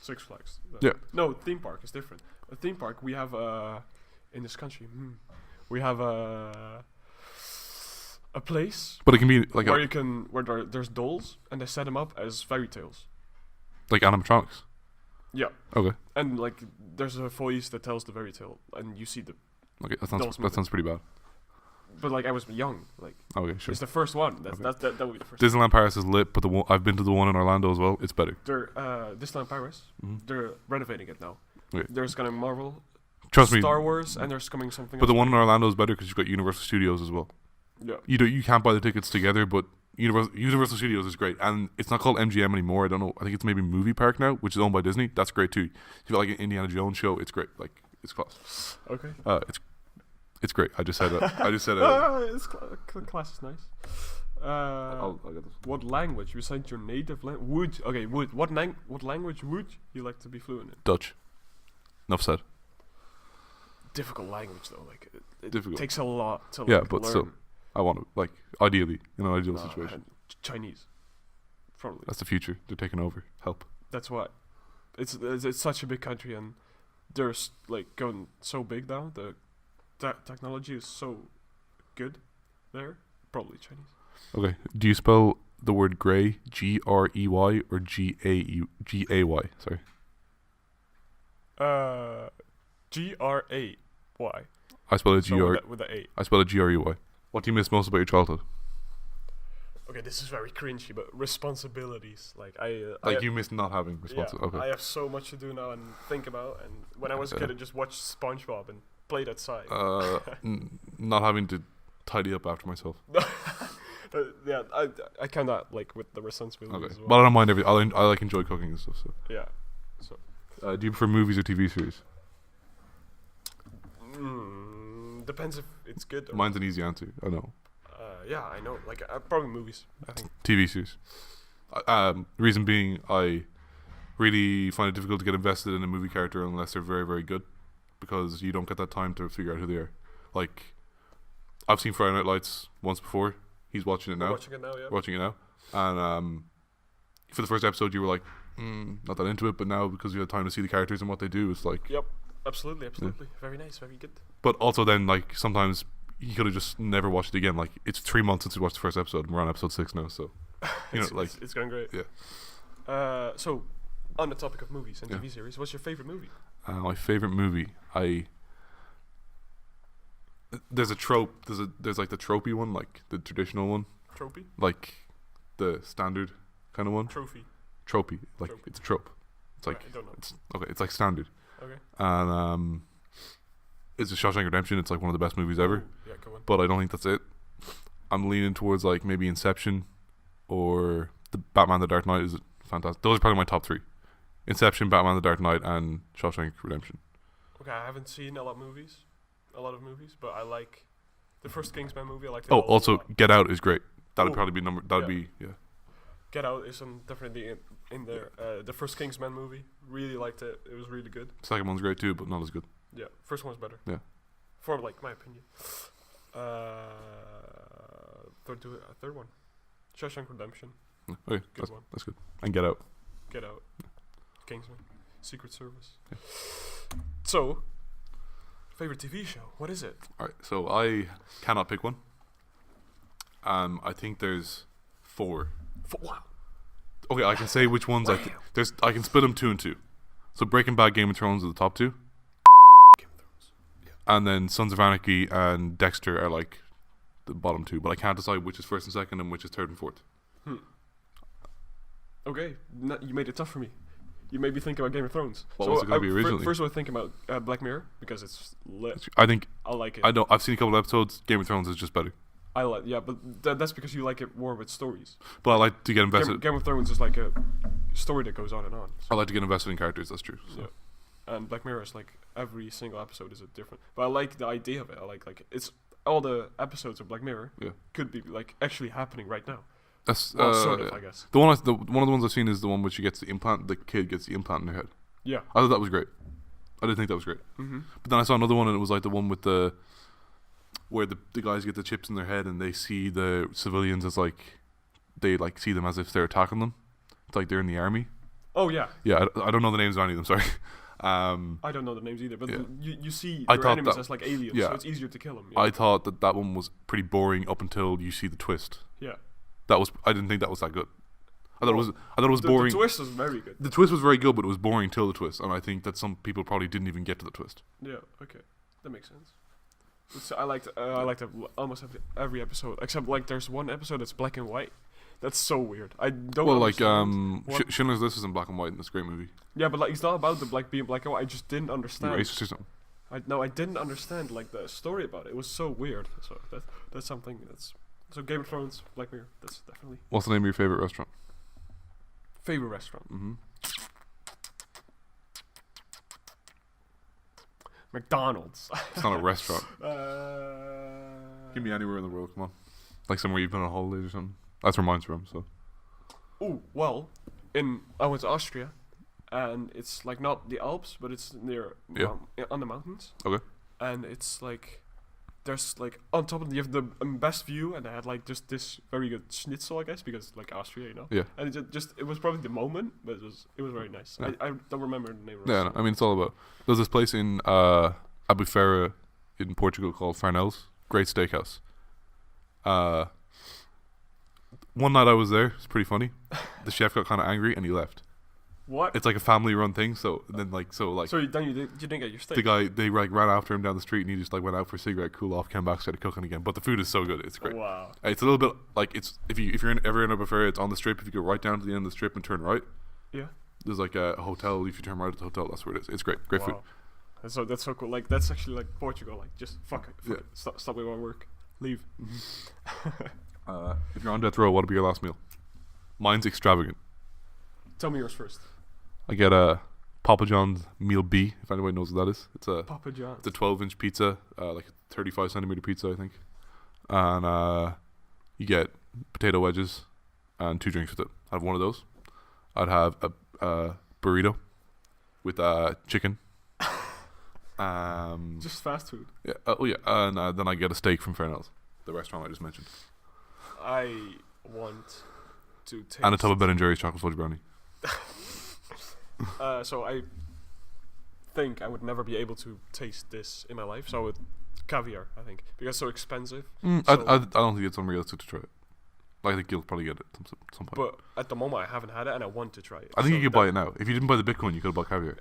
Six Flags. Yeah. No, theme park is different. A theme park we have in this country. We have a place. But it can be like where there's dolls and they set them up as fairy tales. Like animatronics. Yeah. Okay. And like there's a voice that tells the fairy tale, and you see the. Okay, that sounds pretty bad. But like I was young, like. Okay, sure. It's the first one. That would be the first. Disneyland Paris is lit, but I've been to the one in Orlando as well. It's better. They're Disneyland Paris. Mm-hmm. They're renovating it now. Okay. There's gonna Marvel. Trust me. Star Wars, and there's coming something. But the one in Orlando is better because you've got Universal Studios as well. Yeah. You can't buy the tickets together, but Universal Studios is great, and it's not called MGM anymore. I don't know. I think it's maybe Movie Park now, which is owned by Disney. That's great too. If you like an Indiana Jones show, it's great. Like it's class. Okay. It's great. I just said it. Class is nice. I'll get this. What language besides your native language? What language would you like to be fluent in? Dutch. Enough said. Difficult language though. Like it difficult. Takes a lot to but learn. Still, I want to ideally in an ideal situation. Chinese. Probably. That's the future. They're taking over. Help. That's why. It's such a big country and they're like going so big now. The technology is so good there. Probably Chinese. Okay. Do you spell the word grey Grey or Gay? Sorry. Gray. I spell it with the A. I spell it Grey. What do you miss most about your childhood? Okay, this is very cringy, but responsibilities. Like you miss not having responsibilities. Yeah, okay. I have so much to do now and think about. And when I was a kid, I just watched SpongeBob and played outside. Not having to tidy up after myself. Yeah, I kind of like with the responsibility as well. But I don't mind I like enjoy cooking and stuff. So yeah. So do you prefer movies or TV series? Depends if it's good. Or Mine's an easy answer. I know. Yeah, I know. Like probably movies. I think TV series. Reason being, I really find it difficult to get invested in a movie character unless they're very, very good, because you don't get that time to figure out who they are. Like, I've seen Friday Night Lights once before. He's watching it now. Watching it now. And for the first episode, you were like, not that into it, but now because you had time to see the characters and what they do, it's like... Yep, absolutely. Yeah. Very nice, very good. But also then, like, sometimes you could have just never watched it again. Like, it's 3 months since we watched the first episode, and we're on episode 6 now, so... You know, like... It's going great. Yeah. So, on the topic of movies and TV series, what's your favorite movie? My favorite movie, there's a trope. There's like the tropey one, like the traditional one. Tropey? Like the standard kind of one. Tropey. Like it's a trope. It's like I don't know. It's like standard. Okay. And it's a Shawshank Redemption. It's like one of the best movies ever. Yeah, go on. But I don't think that's it. I'm leaning towards like maybe Inception or the Batman: The Dark Knight is fantastic. Those are probably my top 3. Inception, Batman: The Dark Knight, and Shawshank Redemption. Okay, I haven't seen a lot of movies, but I like the first Kingsman movie. I like. Oh, also Get Out is great. That'd probably be number. That'd be. Get Out is definitely in there. The first Kingsman movie, really liked it. It was really good. Second one's great too, but not as good. Yeah, first one's better. Yeah. For like my opinion. Third one, Shawshank Redemption. Okay, that's good. And Get Out. Get Out. Kingsman. Secret Service. Yeah. So, favorite TV show. What is it? Alright, so I cannot pick one. I think there's 4. Wow. Okay, I can say which ones I can split them 2 and 2. So Breaking Bad, Game of Thrones are the top 2. Game of Thrones. Yeah. And then Sons of Anarchy and Dexter are like the bottom 2, but I can't decide which is first and second and which is third and fourth. Okay, you made it tough for me. You made me think about Game of Thrones. What was it going to be originally? First of all, think about Black Mirror, because it's lit. I think I like it. I've seen a couple of episodes. Game of Thrones is just better. But that's because you like it more with stories. But I like to get invested. Game of Thrones is like a story that goes on and on. I like to get invested in characters. That's true. So. Yeah. And Black Mirror is like every single episode is a different. But I like the idea of it. I like it's all the episodes of Black Mirror could be like actually happening right now. That's sort of, I guess. One of the ones I've seen is the one which she gets the implant. The kid gets the implant in her head. Yeah, I thought that was great. I did think that was great. Mm-hmm. But then I saw another one, and it was like the one with where the guys get the chips in their head, and they see the civilians as like they like see them as if they're attacking them. It's like they're in the army. Oh yeah. Yeah, I don't know the names of any of them. Sorry. I don't know the names either, but you see your enemies as like aliens, so it's easier to kill them. Yeah. I thought that one was pretty boring up until you see the twist. Yeah. I didn't think that was that good. I thought it was boring. The twist was very good. The twist was very good, but it was boring till the twist, and I think that some people probably didn't even get to the twist. Yeah. Okay, that makes sense. So I liked almost every episode, except like there's one episode that's black and white. That's so weird. I don't. Well, like Schindler's List is in black and white, and it's a great movie. Yeah, but like it's not about the being black and white. I just didn't understand. You're racist or something? I didn't understand like the story about it. It was so weird. So that's something that's. So Game of Thrones, Black Mirror, that's definitely. What's the name of your favorite restaurant? Favorite restaurant? Mm-hmm. McDonald's. It's not a restaurant. Give me anywhere in the world, come on. Like somewhere you've been on holidays or something. That's where mine's from, so. Oh, well, I went to Austria, and it's like not the Alps, but it's near on the mountains. Okay. And it's like. There's like on top of you have the best view, and I had like just this very good schnitzel, I guess, because like Austria, you know. Yeah. And it was probably the moment, but it was very nice. Yeah. I don't remember the name. Of no, I mean it's all about. There's this place in Albufeira in Portugal called Farnell's. Great steakhouse. One night I was there. It's pretty funny. The chef got kind of angry and he left. What? It's like a family-run thing. So then, So you didn't get your steak. The guy they like ran after him down the street, and he just like went out for a cigarette, cool off, came back, started cooking again. But the food is so good, it's great. Wow. It's a little bit like it's if you're ever in a buffet, it's on the strip. If you go right down to the end of the strip and turn right, there's like a hotel. If you turn right at the hotel, that's where it is. It's great food. That's so cool. Like that's actually like Portugal. Like just fuck it. Stop with my work. Leave. If you're on death row, what'll be your last meal? Mine's extravagant. Tell me yours first. I get a Papa John's meal B, if anybody knows what that is. It's a Papa John's. It's a 12-inch pizza, like a 35 centimeter pizza, I think. And you get potato wedges and 2 drinks with it. I'd have one of those. I'd have a burrito with chicken. Just fast food. Yeah. Oh yeah. And then I get a steak from Fernell's, the restaurant I just mentioned. I want to taste. And a tub of Ben & Jerry's chocolate fudge brownie. So I think I would never be able to taste this in my life. So with caviar, I think, because it's so expensive. So I don't think it's unrealistic to try it. I think you'll probably get it at some point. But at the moment, I haven't had it, and I want to try it. I think you could buy it now. If you didn't buy the Bitcoin, you could have bought caviar.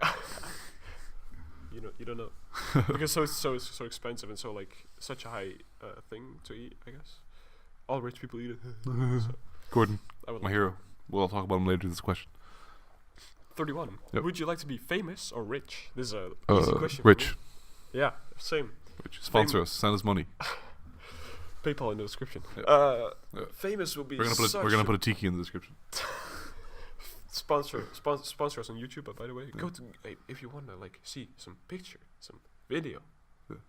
You don't know, because it's so expensive and so like such a high thing to eat. I guess all rich people eat it. So Gordon, my hero. We'll talk about him later. This question. 31. Yep. Would you like to be famous or rich? This is a easy question. Rich. Yeah, same. Rich. Sponsor us. Send us money. PayPal in the description. Yeah. Famous will be. We're gonna put a tiki in the description. Sponsor us on YouTube. By the way, go to if you wanna like see some picture, some video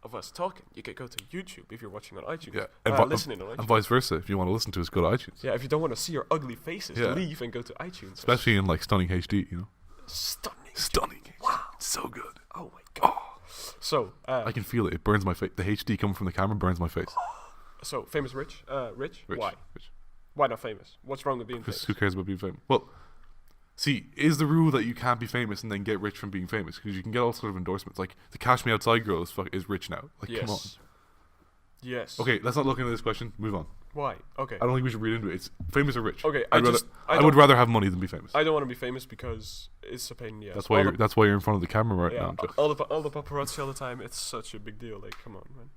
of us talking. You can go to YouTube if you're watching on iTunes. Yeah, listening on iTunes. And vice versa. If you want to listen to us, go to iTunes. Yeah, if you don't want to see our ugly faces, leave and go to iTunes. Especially in like stunning HD, you know. Stunning. Wow, it's so good. Oh my god. Oh. So I can feel it. It burns my face. The HD coming from the camera burns my face. So famous, rich. Rich. Why? Rich. Why not famous? What's wrong with being famous? Who cares about being famous? Well, see, is the rule that you can't be famous and then get rich from being famous? Because you can get all sort of endorsements. Like the Cash Me Outside girl is rich now. Like, come on. Yes. Okay, let's not look into this question. Move on. Why? Okay. I don't think we should read into it. It's famous or rich. Okay. I would rather have money than be famous. I don't want to be famous because it's a pain in the ass. That's why you're in front of the camera right now. All the paparazzi all the time. It's such a big deal. Like, come on, man.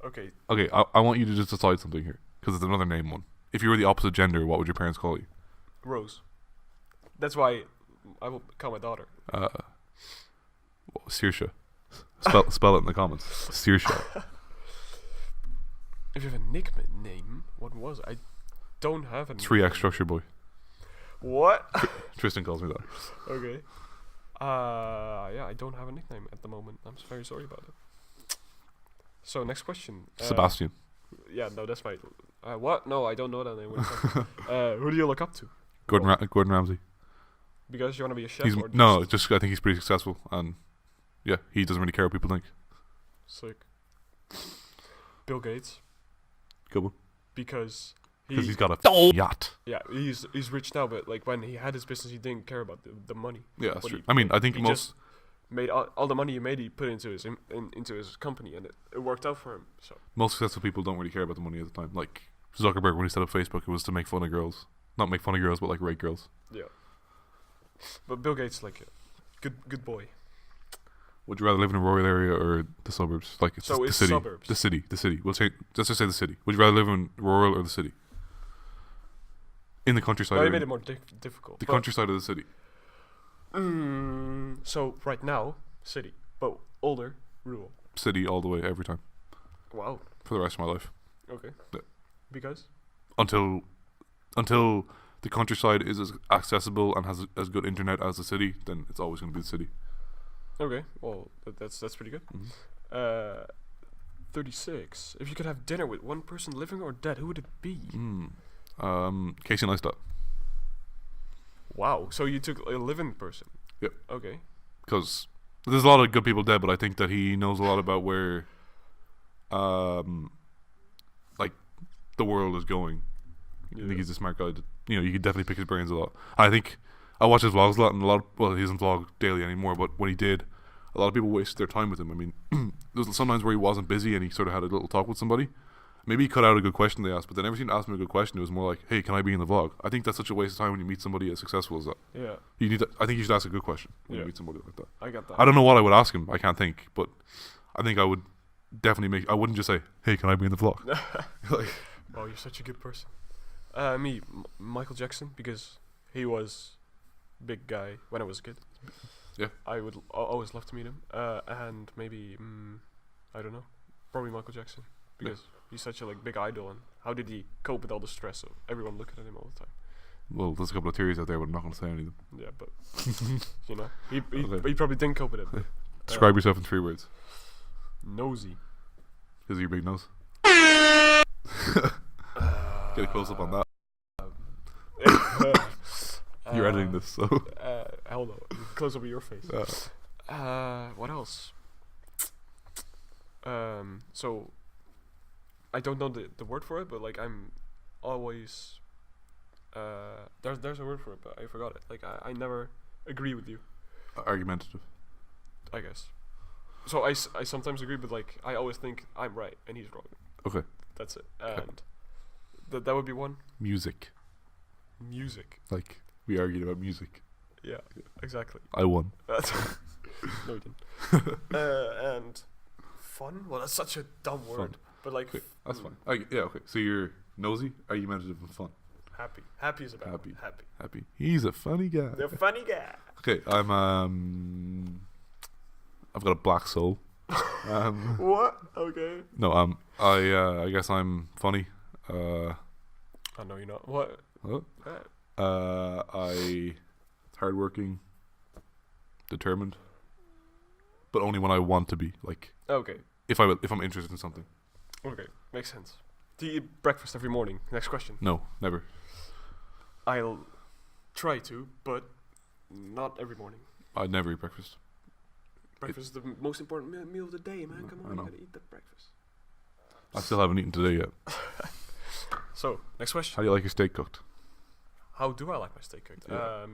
Okay. Okay. I want you to just decide something here because it's another name one. If you were the opposite gender, what would your parents call you? Rose. That's why I will call my daughter. Saoirse. Spell it in the comments. Saoirse. If you have a nickname, what was it? I don't have a 3X Structure Boy. What? Tristan calls me that. Okay. Yeah, I don't have a nickname at the moment. I'm very sorry about it. So next question. Sebastian. Yeah, no, that's my. What? No, I don't know that name. Who do you look up to? Gordon Ramsay. Because you want to be a chef? Just I think he's pretty successful, and yeah, he doesn't really care what people think. Sick. Bill Gates. Good one. Because he's got a yacht. Yeah, he's rich now, but like when he had his business, he didn't care about the money. Yeah, that's true. I mean, I think most just made all the money he made, he put into his company, and it worked out for him. So most successful people don't really care about the money at the time. Like Zuckerberg, when he set up Facebook, it was to make fun of girls. Not make fun of girls, but like rate girls. Yeah. But Bill Gates, like, good boy. Would you rather live in a rural area or the suburbs? Like it's the city. Suburbs. The city. Let's just say the city. Would you rather live in rural or the city? In the countryside. They made it more difficult. The countryside of the city. So right now, city, but older, rural. City all the way every time. Wow. For the rest of my life. Okay. Yeah. Because? Until the countryside is as accessible and has as good internet as the city, then it's always going to be the city. Okay, well, that's pretty good. Mm-hmm. 36. If you could have dinner with one person living or dead, who would it be? Casey Neistat. Wow, so you took a living person? Yep. Okay. Because there's a lot of good people dead, but I think that he knows a lot about where, like, the world is going. I think he's a smart guy. You could definitely pick his brains a lot. I think I watch his vlogs a lot, and he doesn't vlog daily anymore, but when he did, a lot of people wasted their time with him. I mean, there was sometimes where he wasn't busy and he sort of had a little talk with somebody. Maybe he cut out a good question they asked, but they never seemed to ask him a good question. It was more like, hey, can I be in the vlog? I think that's such a waste of time when you meet somebody as successful as that. Yeah. I think you should ask a good question when you meet somebody like that. I got that. I don't know what I would ask him. I can't think, but I think I would definitely I wouldn't just say, hey, can I be in the vlog? Wow, you're such a good person. Michael Jackson, because he was big guy when I was a kid. Yeah. I would always love to meet him. And maybe, I don't know, probably Michael Jackson. because he's such a big idol. And how did he cope with all the stress of everyone looking at him all the time? Well, there's a couple of theories out there, but I'm not going to say any of them. Yeah, but he probably didn't cope with it. Describe yourself in 3 words. Nosy. Is it your big nose? Get a close up on that. You're editing this, so. Hell no. Close up of your face. What else? So I don't know the word for it, but I'm always there's a word for it, but I forgot it. I never agree with you. Argumentative, I guess. So I sometimes agree, but I always think I'm right and he's wrong. Okay. That's it. And that would be one. Music. We argued about music. Yeah, exactly. I won. No, you didn't. And fun? Well, that's such a dumb word. Fun. But okay, that's fine. Okay. So you're nosy, argumentative, and fun. Happy. Happy is about happy. He's a funny guy. The funny guy. Okay, I've got a black soul. What? Okay. No, I guess I'm funny. I know you're not. What? Hardworking, determined, but only when I want to be. Okay. If I'm interested in something. Okay, makes sense. Do you eat breakfast every morning? Next question. No, never. I'll try to, but not every morning. I'd never eat breakfast. Breakfast is the most important meal of the day, man. Come on, you gotta eat that breakfast. I still haven't eaten today yet. So, next question. How do you like your steak cooked? How do I like my steak cooked? Yeah.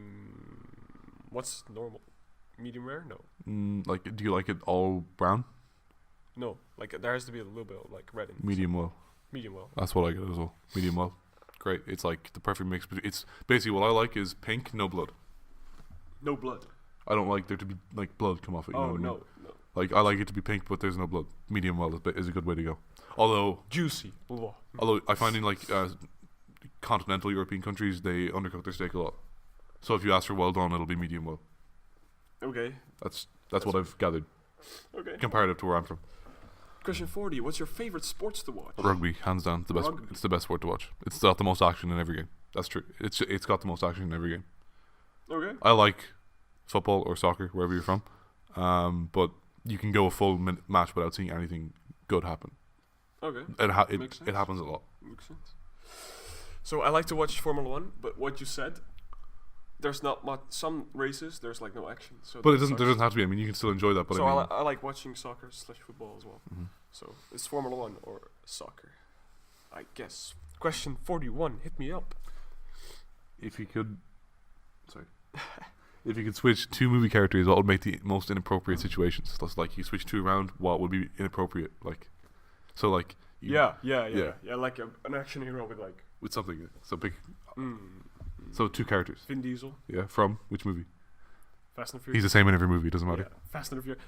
What's normal? Medium rare? No. Do you like it all brown? No. There has to be a little bit of red in. Medium well. Medium well. That's what I get as well. Medium well. Great. It's the perfect mix. It's basically what I like is pink, no blood. No blood. I don't like there to be blood come off it. You know what I mean? No. I like it to be pink, but there's no blood. Medium well is a good way to go. Although juicy. Although I find in continental European countries they undercook their steak a lot. So if you ask for well done, it'll be medium well. Okay. That's what I've gathered. Okay. Comparative to where I'm from. Question 40. What's your favorite sports to watch? Rugby, hands down, the best. Rugby. It's the best sport to watch. It's got the most action in every game. That's true. It's got the most action in every game. Okay. I like football or soccer wherever you're from, but you can go a full match without seeing anything good happen. Okay. It happens a lot. Makes sense. So I like to watch Formula 1, but what you said, there's not much. Some races there's no action. So but there doesn't have to be. I mean, you can still enjoy that. But so I like watching soccer / football as well. Mm-hmm. So it's Formula 1 or soccer, I guess. Question 41. Hit me up. If you could switch 2 movie characters, what would make the most inappropriate situations? That's you switch 2 around, what would be inappropriate? Yeah, like an action hero with something. So big. So 2 characters. Vin Diesel. Yeah, from which movie? Fast and Furious. He's the same in every movie. It doesn't matter. Yeah, Fast and Furious.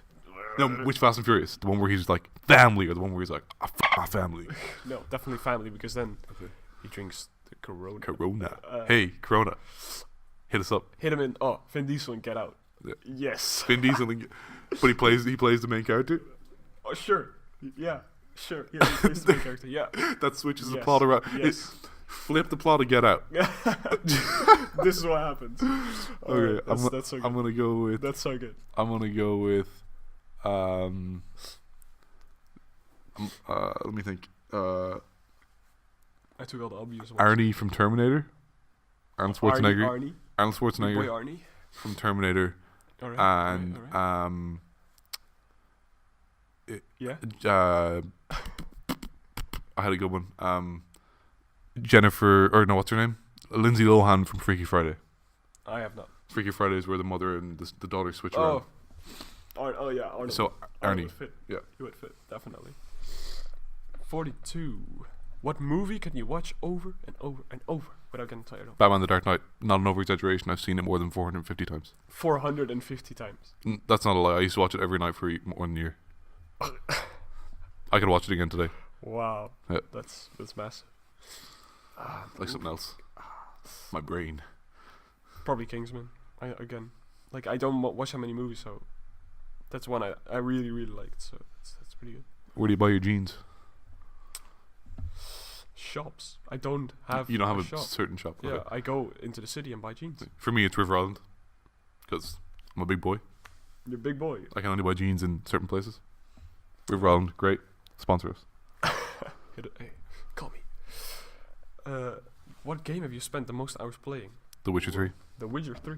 No, which Fast and Furious? The one where he's family, or the one where he's I fuck my family? No, definitely family, because then he drinks the Corona. Hey, Corona. Hit us up. Hit him in. Vin Diesel and Get Out. Yeah. Yes. Vin Diesel, but he plays the main character. Oh sure. Yeah. Sure. Yeah, he plays the main character. Yeah. That switches the plot around. Yes. Flip the plot and Get Out. This is what happens. Okay, that's so good. I'm gonna go with. That's so good. I'm gonna go with. Let me think. I took all the obvious ones. Arnie from Terminator. Arnold Schwarzenegger. Arnie. Arnold Schwarzenegger. Boy Arnie. From Terminator. All right. And all right. I had a good one. Jennifer, or no, what's her name? Lindsay Lohan from Freaky Friday. I have not. Freaky Friday is where the mother and the daughter switch around. Oh yeah, Arnold. So Arnie would fit. Yeah, he would fit definitely. 42. What movie can you watch over and over and over without getting tired of? Batman: The Dark Knight. Not an over-exaggeration. I've seen it more than 450 times. 450 times. That's not a lie. I used to watch it every night for more than a year. I could watch it again today. Wow. Yeah. That's massive. Something else. My brain. Probably Kingsman. I don't watch that many movies, so that's one I really really liked. So that's pretty good. Where do you buy your jeans? shops. I don't have. You don't have a shop. certain shop. Yeah, Okay. I go into the city and buy jeans. For me, it's River Island because I'm a big boy. You're a big boy. I can only buy jeans in certain places. River Island, great. Sponsor us. Hey, call me. What game have you spent the most hours playing? The Witcher 3. The Witcher 3.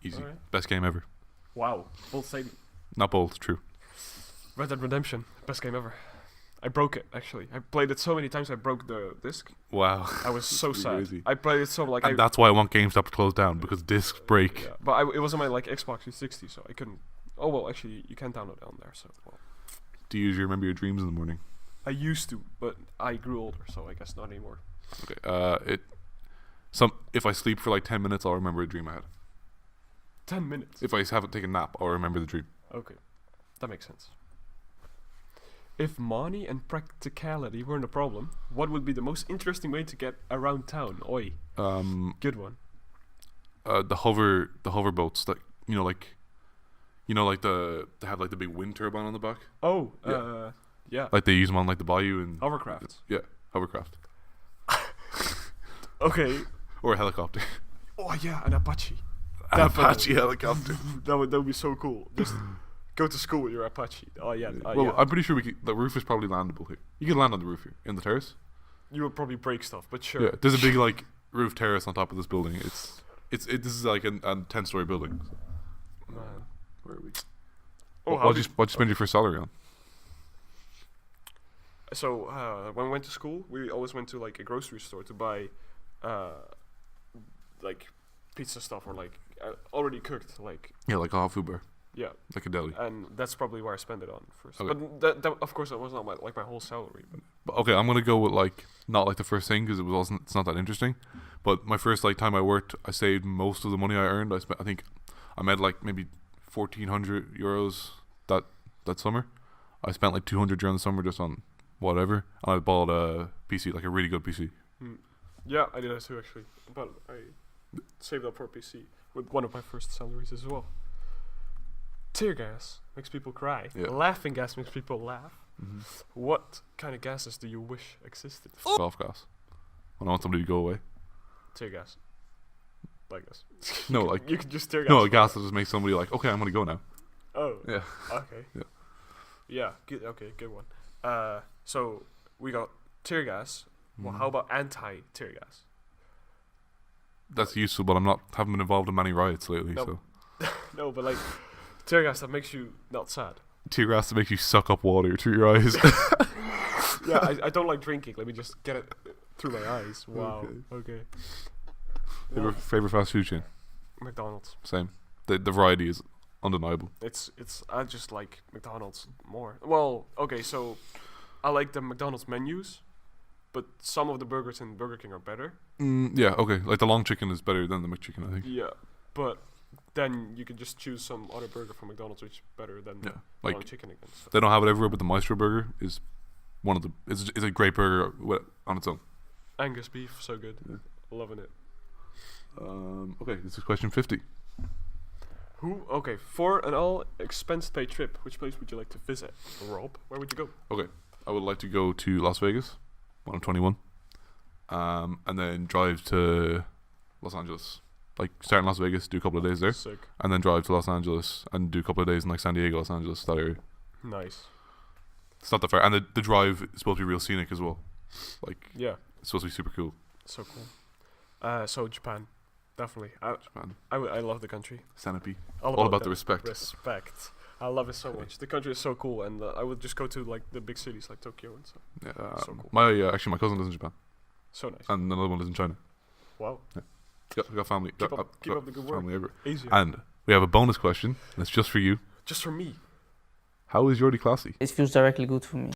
Easy. Right. Best game ever. Wow. Bold statement. Not bold, true. Red Dead Redemption. Best game ever. I broke it, actually. I played it so many times I broke the disc. Wow. I was so sad. Crazy. I played it so like. And that's why I want GameStop to close down, because discs break. Yeah, but it was on my like Xbox 360, so I couldn't. Oh well, actually you can download it on there. So. Well. Do you usually remember your dreams in the morning? I used to, but I grew older, so I guess not anymore. Okay. If I sleep for like 10 minutes, I'll remember a dream I had. 10 minutes. If I haven't taken a nap, I'll remember the dream. Okay, that makes sense. If money and practicality weren't a problem, what would be the most interesting way to get around town? Oi. Good one. The hover boats that they have like the big wind turbine on the back. Oh, yeah. Like they use them on like the bayou and Hovercraft. Yeah, hovercraft. Okay. Or a helicopter. Oh yeah, an Apache. An Apache helicopter. that would be so cool. Just go to school with your Apache. Oh yeah. Well, yeah. I'm pretty sure the roof is probably landable here. You can land on the roof here in the terrace. You would probably break stuff, but sure. Yeah, there's a big like roof terrace on top of this building. This is like a 10-story building. Man. Where are we? Oh, what'd you spend your first salary on? So when we went to school, we always went to like a grocery store to buy, like pizza stuff or like already cooked like. Yeah, like a hot food bar. Yeah. Like a deli. And that's probably where I spent it on first. Okay. But that of course that was not my whole salary. But okay, I'm gonna go with like not like the first thing because it's not that interesting. But my first like time I worked, I saved most of the money I earned. I think I made like maybe 1,400 euros that summer. I spent like 200 during the summer just on whatever, and I bought a PC, like a really good PC. Yeah, I did that too actually. But I saved up for a PC with one of my first salaries as well. Tear gas makes people cry. Yeah. Laughing gas makes people laugh. Mm-hmm. What kind of gases do you wish existed? Golf gas. When I want somebody to go away. Tear gas. Like this. No, like you could just tear gas. No, a gas that just makes somebody like, okay, I'm gonna go now. Oh. Yeah. Okay. Yeah. Yeah. Good. Okay. Good one. So we got tear gas. Well, how about anti-tear gas? That's useful, but haven't been involved in many riots lately. No. So. No, but like tear gas that makes you not sad. Tear gas that makes you suck up water through your eyes. Yeah, I don't like drinking. Let me just get it through my eyes. Wow. Okay. Favorite fast food chain? McDonald's. Same. The variety is undeniable. I just like McDonald's more. Well, okay, so I like the McDonald's menus, but some of the burgers in Burger King are better. Yeah, okay. Like the long chicken is better than the McChicken, I think. Yeah, but then you can just choose some other burger from McDonald's which is better than the like long chicken again. So. They don't have it everywhere, but the Maestro burger is is a great burger on its own. Angus beef, so good. Yeah. Loving it. Okay, this is question 50. For an all expense paid trip, which place would you like to visit? Rob, where would you go? Okay, I would like to go to Las Vegas when I'm 21, and then drive to Los Angeles. Like start in Las Vegas, do a couple of days there. Sick. And then drive to Los Angeles and do a couple of days in like San Diego, Los Angeles, that area. Nice. It's not that far, and the drive is supposed to be real scenic as well. Like it's supposed to be super cool. So cool. So Japan, definitely. Japan. I love the country. Centipede. All about the respect. Respect. I love it so much. The country is so cool, and I would just go to like the big cities like Tokyo and stuff. Yeah. So cool. My cousin lives in Japan. So nice. And another one lives in China. Wow. Yeah. Got family. Keep up the good work. Family everywhere. Easier. And we have a bonus question. And it's just for you. Just for me. How is Jordi Classy? It feels directly good for me.